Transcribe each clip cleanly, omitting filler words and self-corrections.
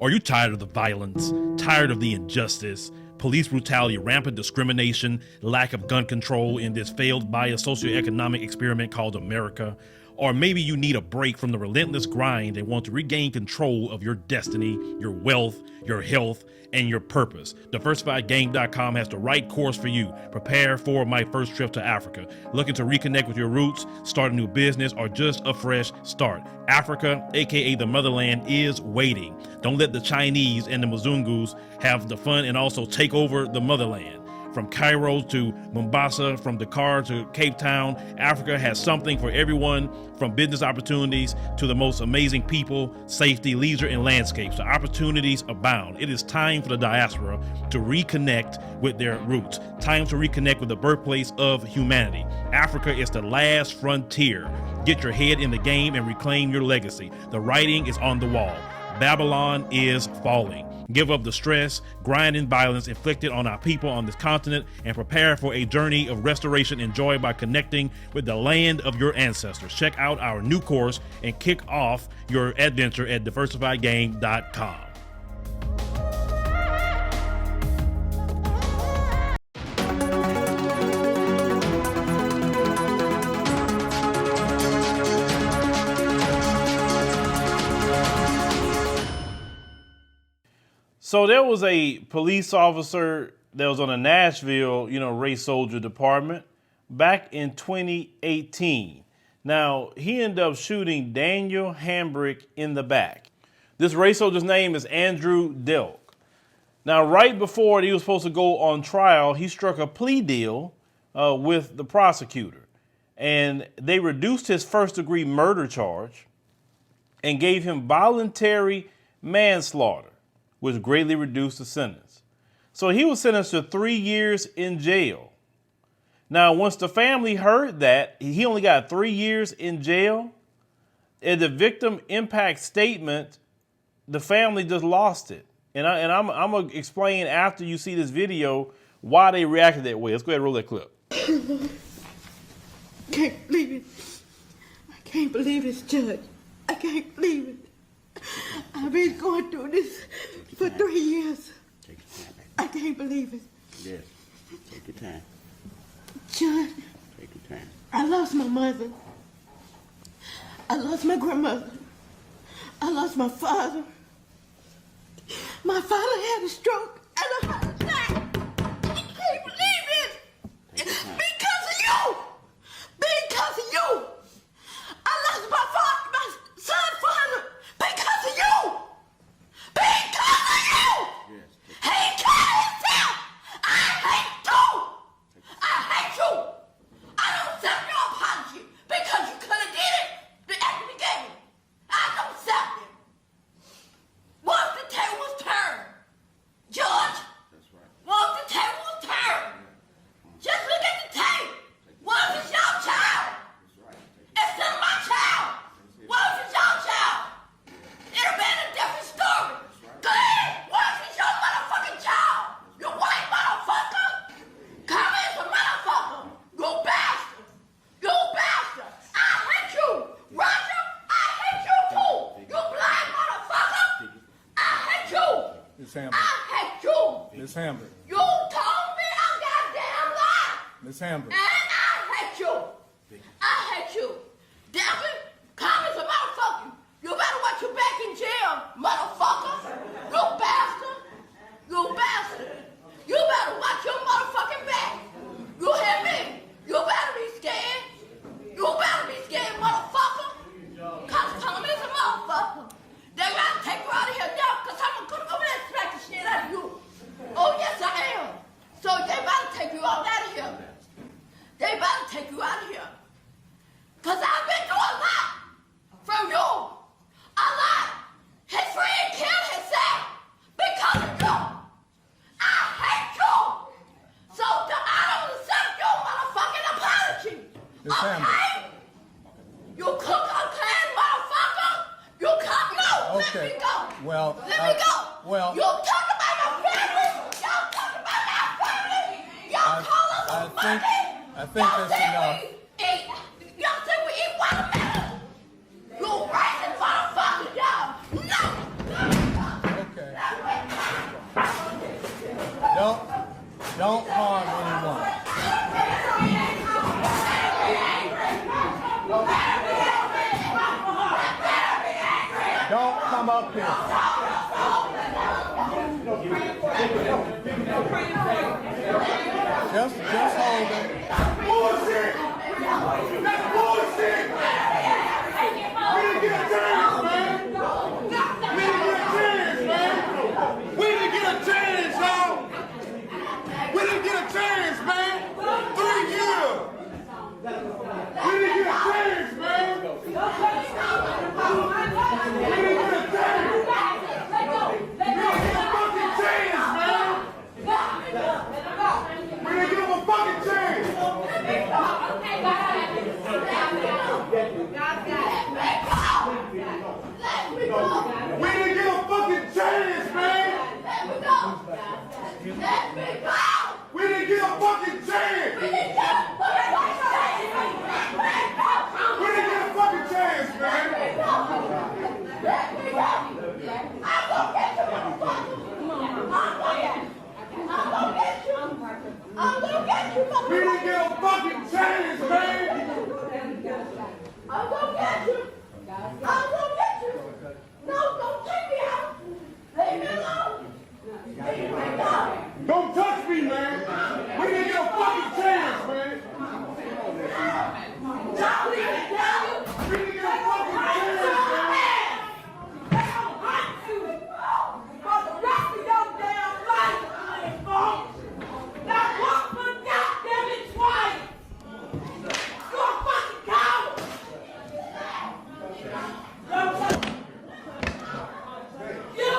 Are you tired of the violence, tired of the injustice, police brutality, rampant discrimination, lack of gun control in this failed biased socioeconomic experiment called America? Or maybe you need a break from the relentless grind and want to regain control of your destiny, your wealth, your health, and your purpose. DiversifiedGame.com has the right course for you. Prepare for my first trip to Africa. Looking to reconnect with your roots, start a new business, or just a fresh start. Africa, aka the motherland, is waiting. Don't let the Chinese and the Mzungus have the fun and also take over the motherland. From Cairo to Mombasa, from Dakar to Cape Town, Africa has something for everyone, from business opportunities to the most amazing people, safety, leisure, and landscapes. The opportunities abound. It is time for the diaspora to reconnect with their roots. Time to reconnect with the birthplace of humanity. Africa is the last frontier. Get your head in the game and reclaim your legacy. The writing is on the wall. Babylon is falling. Give up the stress, grind, and violence inflicted on our people on this continent and prepare for a journey of restoration enjoyed by connecting with the land of your ancestors. Check out our new course and kick off your adventure at DiversifiedGame.com. So there was a police officer that was on the Nashville, race soldier department back in 2018. Now, he ended up shooting Daniel Hambrick in the back. This race soldier's name is Andrew Delk. Now, right before he was supposed to go on trial, he struck a plea deal with the prosecutor. And they reduced his first-degree murder charge and gave him voluntary manslaughter, which greatly reduced the sentence. So he was sentenced to 3 years in jail. Now, once the family heard that he only got 3 years in jail, in the victim impact statement, the family just lost it. And I'm going to explain after you see this video why they reacted that way. Let's go ahead and roll that clip. Can't believe it. I can't believe this, Judge. I can't believe it. I've been going through this for 3 years. Take your time, baby. I can't believe it. Yes. Take your time. Judge, Take your time. I lost my mother. I lost my grandmother. I lost my father. My father had a stroke and a heart attack. I can't believe it. Because of you. Because of you. I lost my father, my son's father. Because of you! Because of you! Yes. He killed himself! I hate you! I hate you! I don't accept your apology because you could have did it at the beginning. I don't accept it. Once the tables turn, Judge. That's right. Once the tables turn, just look at the tape. What if it's your child? That's right. It's still my child. What if it's your child? It'll be a different story. Go ahead. What if it's your motherfucking child? You white motherfucker. Come in, some motherfucker. You bastard. You bastard. I hate you. Roger, I hate you too. You black motherfucker. I hate you. Miss I Hambrick. hate you. Miss Hambrick. You told me a goddamn lie. Miss Hambrick. And I hate you. I hate you. Damn it. Come in, some motherfucker. You better watch your back in jail, motherfucker. You bastard. You bastard. You better watch your motherfucking back. You hear me? You better be scared. You better be scared, motherfucker. Cause Tom is a motherfucker. They gotta take you out of here now, cause I'm gonna come over there and smack the shit out of you. Oh, yes, I am. So they better take you all out of here. They better take you out of here. Cause I've been through a lot from you. A lot. His friend killed himself because of you. I hate you. So I don't accept your motherfucking apology. Miss Hambrick. You cook unclean motherfucker. You come no. Okay. Let me go. Well, Let me go. well- You talk about my family. Y'all talk about my family. Y'all call us a monkey. I think Y'all that's say enough. Y'all say we eat watermelon. You racist motherfucker, y'all. No. Don't come up here. Just hold it. Bullshit! That's bullshit! We didn't get a chance, man! We didn't get a chance, man! We didn't get a chance, y'all! We didn't get a chance, man! 3 years! We didn't get a chance, man! We didn't get a chance! We didn't get a fucking chance, man! We didn't give him a fucking chance! We didn't get a fucking chance, man! We didn't get a fucking chance! We didn't get a fucking chance, man! We didn't get a fucking chance, man! I'm gonna get you. I'm gonna get you. No, don't take me out. Leave me alone. Leave me alone. Don't touch me, man! We didn't get a fucking chance, man! Don't leave me down. We didn't get a fucking chance, man! They don't hunt you. For the rest of your damn life, folks. Now walk for goddamn it twice. You're a fucking coward. You.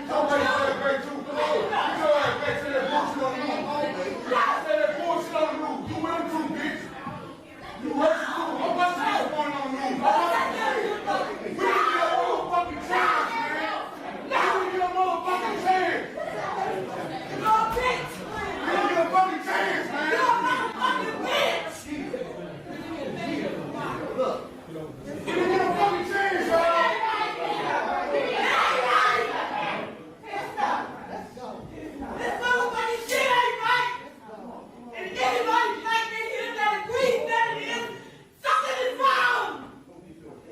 Somebody said back to the Lord. You know I back to that bullshit on the roof. I said that bullshit on the roof. You with him too, bitch. You heard it too. I'm busting this point on the roof. We didn't get a motherfucking chance, man. We didn't get a motherfucking chance. You're a bitch. We didn't get a fucking chance, man. You're a motherfucking bitch. We didn't get a fucking chance, y'all. This motherfucking shit ain't right. And anybody black in here that agrees that it is, something is wrong.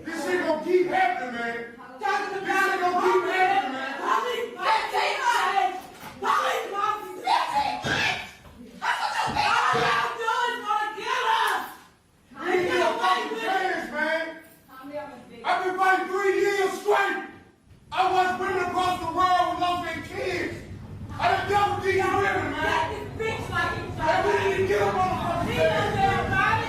This shit gonna keep happening, man. Talking This about shit gonna keep happening, man. police officers. Police officers. That's what you think. All y'all do is wanna kill us. We didn't get a fucking chance, man. I've been fighting 3 years straight. I watched women across the world who lost their kids. I done dealt with these women, man. Black this bitch like you And we didn't get a motherfucking He chance. knows everybody.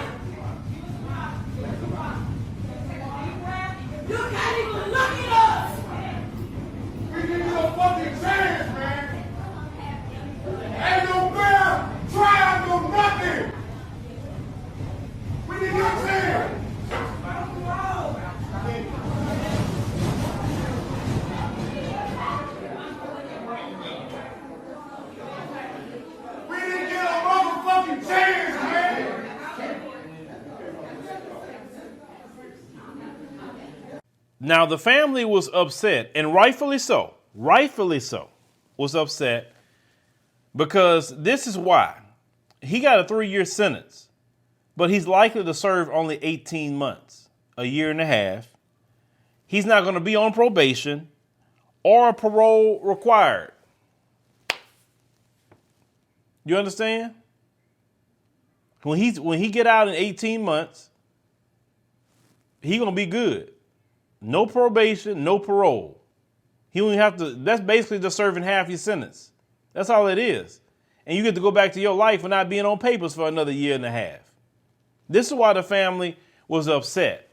You can't even look at us. We didn't get a fucking chance, man. Ain't no fair trial, no nothing. We didn't get a chance. We didn't get a motherfucking chance, man. Now, the family was upset, and rightfully so, was upset because this is why. He got a 3-year sentence, but he's likely to serve only 18 months, a year and a half. He's not going to be on probation or parole required. You understand? When he get out in 18 months, he going to be good. No probation, no parole. He only have to, that's basically just serving half your sentence. That's all it is. And you get to go back to your life without being on papers for another year and a half. This is why the family was upset.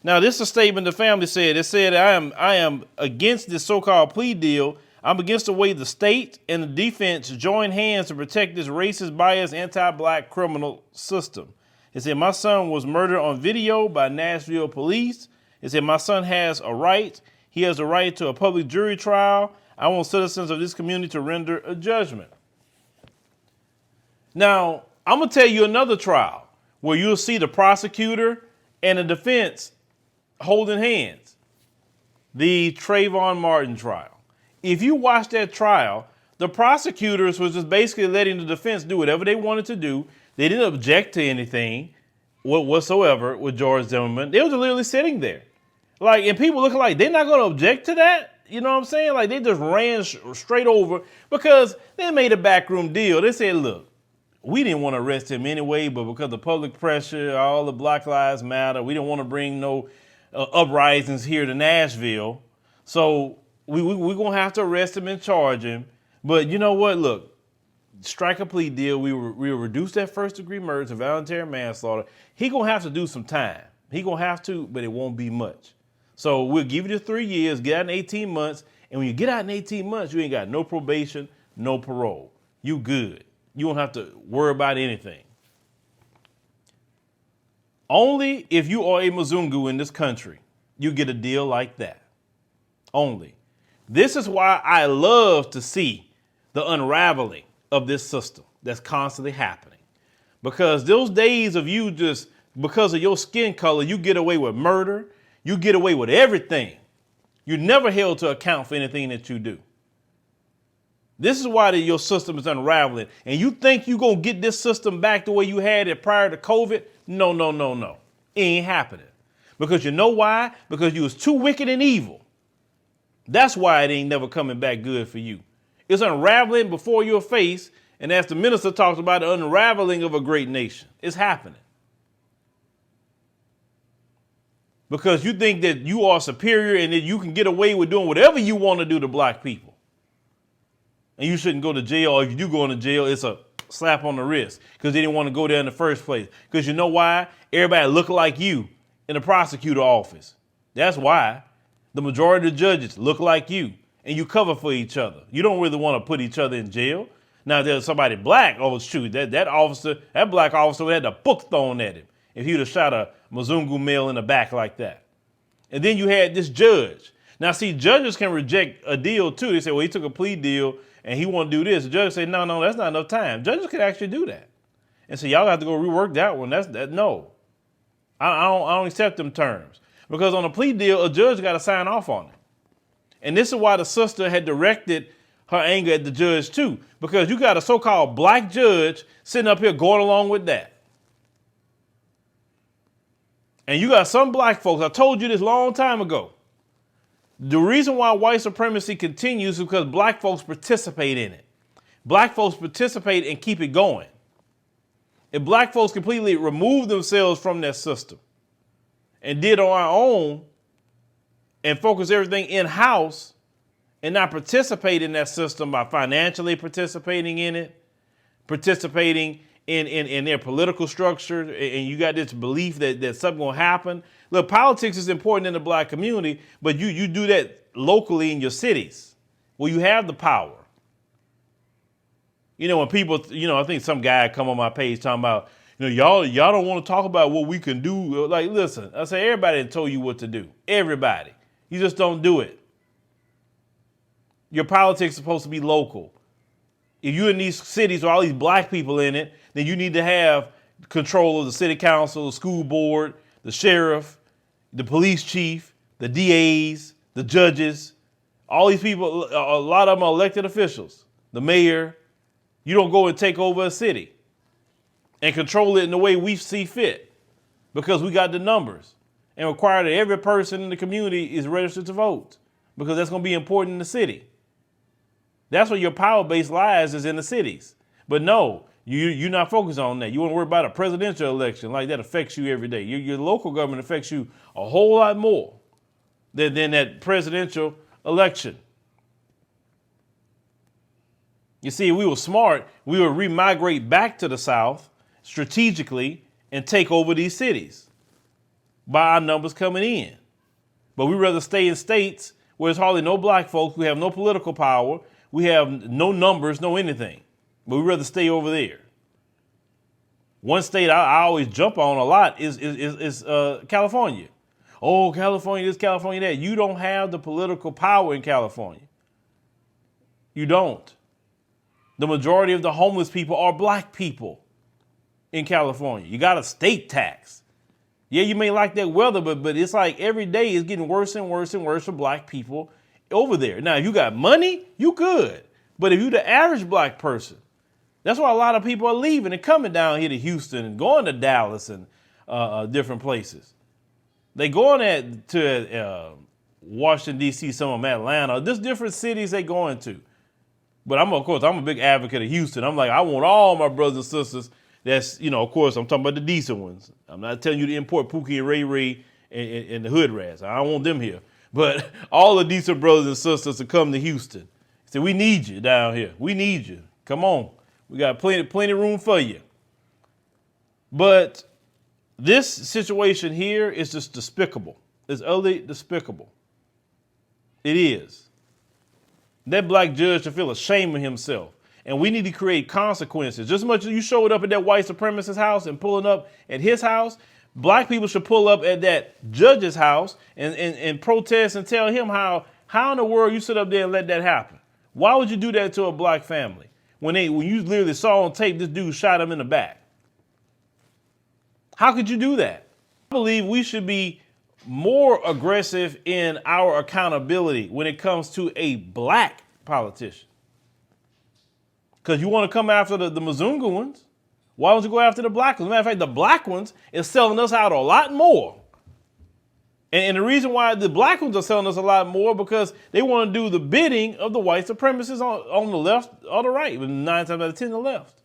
Now, this is a statement the family said. It said, I am against this so-called plea deal. I'm against the way the state and the defense join hands to protect this racist, biased, anti-black criminal system. It said, my son was murdered on video by Nashville police. It said, my son has a right. He has a right to a public jury trial. I want citizens of this community to render a judgment. Now, I'm going to tell you another trial where you'll see the prosecutor and the defense holding hands. The Trayvon Martin trial. If you watch that trial, the prosecutors was just basically letting the defense do whatever they wanted to do. They didn't object to anything whatsoever with George Zimmerman. They were literally sitting there. Like, and people look like they're not going to object to that. You know what I'm saying? Like, they just ran straight over because they made a backroom deal. They said, look, we didn't want to arrest him anyway, but because of public pressure, all the Black Lives Matter, we didn't want to bring no uprisings here to Nashville. So we're going to have to arrest him and charge him. But you know what? Look, strike a plea deal. We will reduce that first degree murder to voluntary manslaughter. He going to have to do some time. He going to have to, but it won't be much. So we'll give you the 3 years, get out in 18 months. And when you get out in 18 months, you ain't got no probation, no parole. You good. You don't have to worry about anything. Only if you are a Mzungu in this country, you get a deal like that. Only. This is why I love to see the unraveling of this system that's constantly happening. Because those days of you just, because of your skin color, you get away with murder, you get away with everything. You're never held to account for anything that you do. This is why your system is unraveling. And you think you're going to get this system back the way you had it prior to COVID? No. It ain't happening. Because you know why? Because you was too wicked and evil. That's why it ain't never coming back good for you. It's unraveling before your face. And as the minister talks about the unraveling of a great nation, it's happening. Because you think that you are superior and that you can get away with doing whatever you want to do to black people. And you shouldn't go to jail, or if you do go into jail, it's a slap on the wrist because they didn't want to go there in the first place. Because you know why? Everybody look like you in the prosecutor office. That's why. The majority of the judges look like you, and you cover for each other. You don't really want to put each other in jail. Now, if there's somebody black, oh, shoot, that black officer had a book thrown at him if he would have shot a Mzungu male in the back like that. And then you had this judge. Now, see, judges can reject a deal, too. They say, well, he took a plea deal, and he want to do this. The judge say, no, that's not enough time. Judges can actually do that. And so y'all have to go rework that one. No. I don't accept them terms. Because on a plea deal, a judge got to sign off on it. And this is why the sister had directed her anger at the judge, too. Because you got a so-called black judge sitting up here going along with that. And you got some black folks, I told you this a long time ago. The reason why white supremacy continues is because black folks participate in it. Black folks participate and keep it going. If black folks completely remove themselves from that system and did on our own and focus everything in-house and not participate in that system by financially participating in it, participating in their political structure, and you got this belief that something will happen. Look, politics is important in the black community, but you do that locally in your cities where you have the power. You know, when people, I think some guy come on my page talking about, y'all don't want to talk about what we can do. Like, listen, I say everybody told you what to do. Everybody. You just don't do it. Your politics is supposed to be local. If you're in these cities with all these black people in it, then you need to have control of the city council, the school board, the sheriff, the police chief, the DAs, the judges. All these people, a lot of them are elected officials. The mayor. You don't go and take over a city and control it in the way we see fit because we got the numbers and require that every person in the community is registered to vote because that's going to be important in the city. That's where your power base lies, is in the cities. But no, you're not focused on that. You want to worry about a presidential election like that affects you every day. Your local government affects you a whole lot more than that presidential election. You see, if we were smart, we would remigrate back to the South strategically and take over these cities by our numbers coming in. But we'd rather stay in states where there's hardly no black folks, we have no political power, we have no numbers, no anything. But we'd rather stay over there. One state I always jump on a lot is California. Oh, California this, California that. You don't have the political power in California. You don't. The majority of the homeless people are black people in California. You got a state tax. Yeah, you may like that weather, but it's like every day is getting worse and worse and worse for black people over there. Now, if you got money, you good. But if you're the average black person, that's why a lot of people are leaving and coming down here to Houston and going to Dallas and different places. They going to Washington, D.C., some of them Atlanta. There's different cities they going to. But I'm a big advocate of Houston. I'm like, I want all my brothers and sisters that's, of course, I'm talking about the decent ones. I'm not telling you to import Pookie and Ray Ray and the hood rats. I don't want them here. But all the decent brothers and sisters to come to Houston. Say, we need you down here. We need you. Come on. We got plenty room for you. But this situation here is just despicable. It's utterly despicable. It is. That black judge should feel ashamed of himself. And we need to create consequences. Just as much as you showed up at that white supremacist house and pulling up at his house, black people should pull up at that judge's house and protest and tell him how in the world you sit up there and let that happen. Why would you do that to a black family? When you literally saw on tape this dude shot him in the back. How could you do that? I believe we should be more aggressive in our accountability when it comes to a black politician. Because you want to come after the Mzungu ones. Why don't you go after the black ones? Matter of fact, the black ones is selling us out a lot more. And the reason why the black ones are selling us a lot more because they want to do the bidding of the white supremacists on the left or the right, but 9 times out of 10 the left.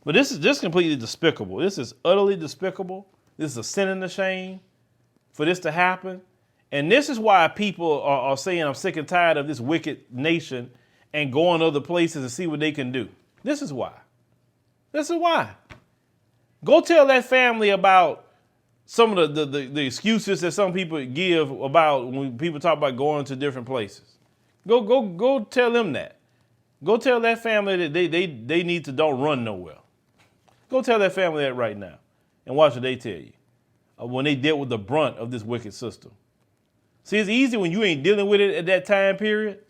But this is just completely despicable. This is utterly despicable. This is a sin and a shame for this to happen. And this is why people are saying I'm sick and tired of this wicked nation and going other places to see what they can do. This is why. This is why. Go tell that family about some of the excuses that some people give about when people talk about going to different places. Go tell them that. Go tell that family that they need to don't run nowhere. Go tell that family that right now and watch what they tell you when they deal with the brunt of this wicked system. See, it's easy when you ain't dealing with it at that time period,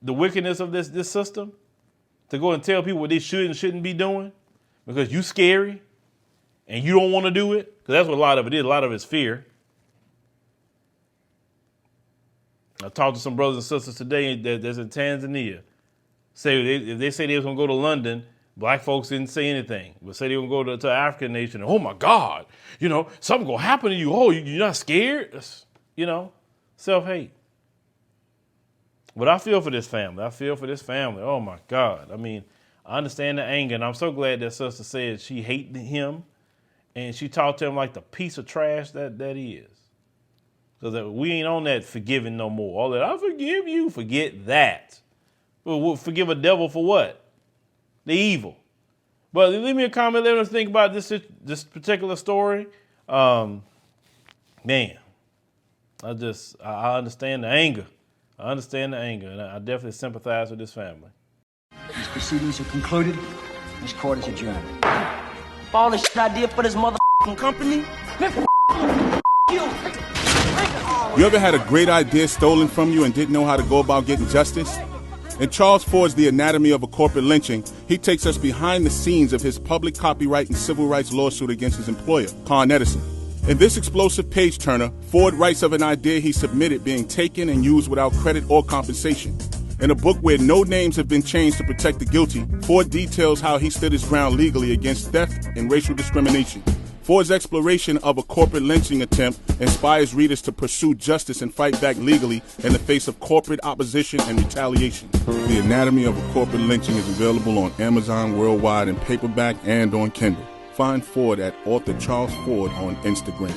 the wickedness of this system, to go and tell people what they should and shouldn't be doing because you scary and you don't want to do it, because that's what a lot of it is. A lot of it's fear. I talked to some brothers and sisters today that's in Tanzania. If they say they was going to go to London, black folks didn't say anything. But say they were going to go to an African nation, and, oh, my God, something going to happen to you. Oh, you're not scared? Self-hate. But I feel for this family. Oh, my God. I mean, I understand the anger, and I'm so glad that sister said she hated him, and she talked to him like the piece of trash that he is. Because we ain't on that forgiving no more. All that, I forgive you, forget that. We'll forgive a devil for what? The evil. But leave me a comment, let us think about this particular story. Man, I understand the anger. And I definitely sympathize with this family. These proceedings are concluded. This court is adjourned. All this shit I did for this motherfucking company? Man, you. You ever had a great idea stolen from you and didn't know how to go about getting justice? In Charles Ford's The Anatomy of a Corporate Lynching, he takes us behind the scenes of his public copyright and civil rights lawsuit against his employer, Con Edison. In this explosive page-turner, Ford writes of an idea he submitted being taken and used without credit or compensation. In a book where no names have been changed to protect the guilty, Ford details how he stood his ground legally against theft and racial discrimination. Ford's exploration of a corporate lynching attempt inspires readers to pursue justice and fight back legally in the face of corporate opposition and retaliation. The Anatomy of a Corporate Lynching is available on Amazon worldwide in paperback and on Kindle. Find Ford at author Charles Ford on Instagram.